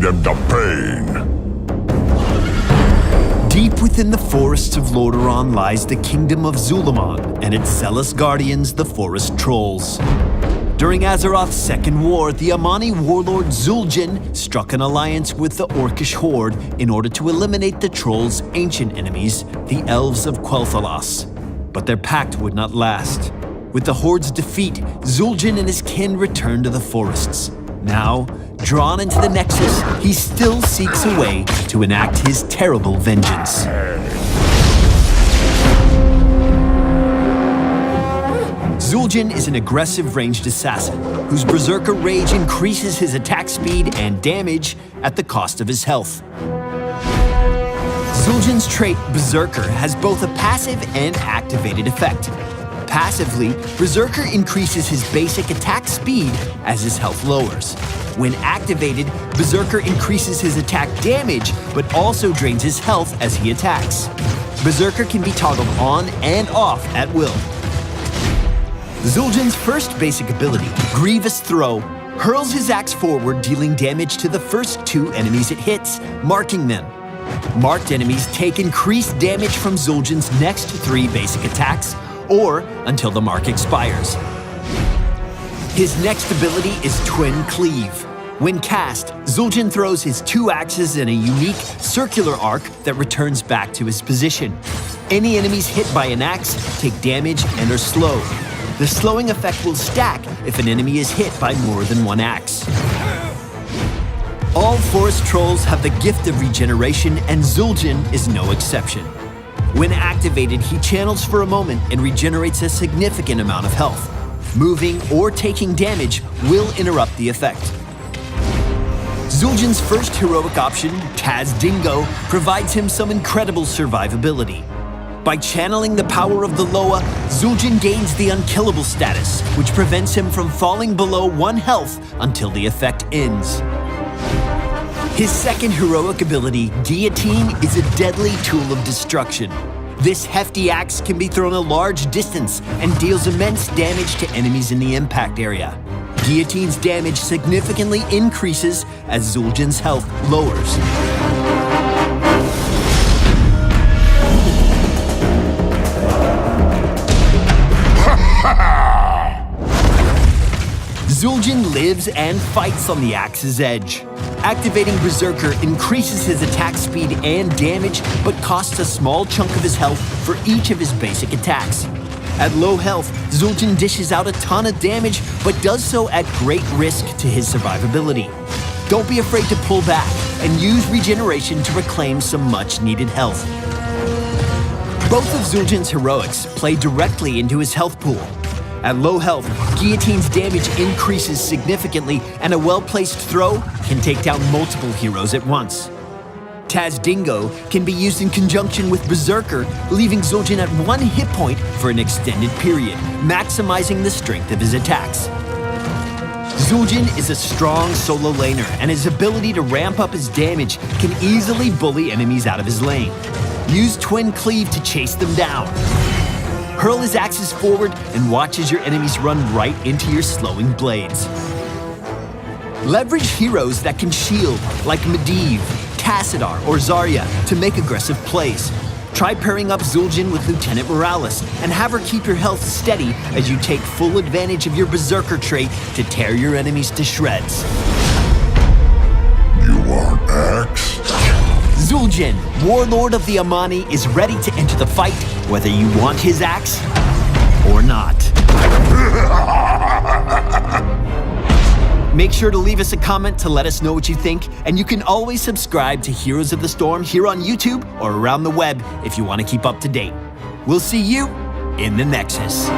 and the pain. Deep within the forests of Lorderon lies the kingdom of Zulu'man and its zealous guardians, the forest trolls. During Azeroth's second war, the Amani warlord Zul'джин struck an alliance with the Orcish horde in order to eliminate the trolls' ancient enemies, the elves of Quel'Thalas. But their pact would not last. With the horde's defeat, Zul'джin and his kin returned to the forests. Now, drawn into the Nexus, he still seeks a way to enact his terrible vengeance. Zul'джin is an aggressive ranged assassin whose berserker rage increases his attack speed and damage at the cost of his health. Zul'djin's trait, Berserker, has both a passive and activated effect. Passively, Berserker increases his basic attack speed as his health lowers. When activated, Berserker increases his attack damage, but also drains his health as he attacks. Berserker can be toggled on and off at will. Zul'djin's first basic ability, Grievous Throw, hurls his axe forward, dealing damage to the first two enemies it hits, marking them. Marked enemies take increased damage from Zul'djin's next three basic attacks, or until the mark expires. His next ability is Twin Cleave. When cast, Zul'dzin throws his two axes in a unique circular arc that returns back to his position. Any enemies hit by an axe take damage and are slowed. The slowing effect will stack if an enemy is hit by more than one axe. All forest trolls have the gift of regeneration, and Zul'dzin is no exception. When activated, he channels for a moment and regenerates a significant amount of health. Moving or taking damage will interrupt the effect. Zul'djin's first heroic option, Dingo, provides him some incredible survivability. By channeling the power of the Loa, Zul'dzin gains the unkillable status, which prevents him from falling below 1 health until the effect ends. His second heroic ability, Guillotine, is a deadly tool of destruction. This hefty axe can be thrown a large distance and deals immense damage to enemies in the impact area. Guillotine's damage significantly increases as Zul'djin's health lowers. Zul'dzin lives and fights on the axe's edge. Activating Berserker increases his attack speed and damage, but costs a small chunk of his health for each of his basic attacks. At low health, Zul'dzin dishes out a ton of damage, but does so at great risk to his survivability. Don't be afraid to pull back and use regeneration to reclaim some much-needed health. Both of Zul'djin's heroics play directly into his health pool. At low health, Guillotine's damage increases significantly, and a well-placed throw can take down multiple heroes at once. Dingo can be used in conjunction with Berserker, leaving Zul'dzin at 1 hit point for an extended period, maximizing the strength of his attacks. Zul'dzin is a strong solo laner, and his ability to ramp up his damage can easily bully enemies out of his lane. Use Twin Cleave to chase them down. Hurl his axes forward and watch as your enemies run right into your slowing blades. Leverage heroes that can shield, like Medivh, Tassadar, or Zarya, to make aggressive plays. Try pairing up Zul'dzin with Lieutenant Morales and have her keep your health steady as you take full advantage of your Berserker trait to tear your enemies to shreds. You want axe? Zul'dzin, warlord of the Amani, is ready to enter the fight, whether you want his axe or not. Make sure to leave us a comment to let us know what you think, and you can always subscribe to Heroes of the Storm here on YouTube or around the web if you want to keep up to date. We'll see you in the Nexus.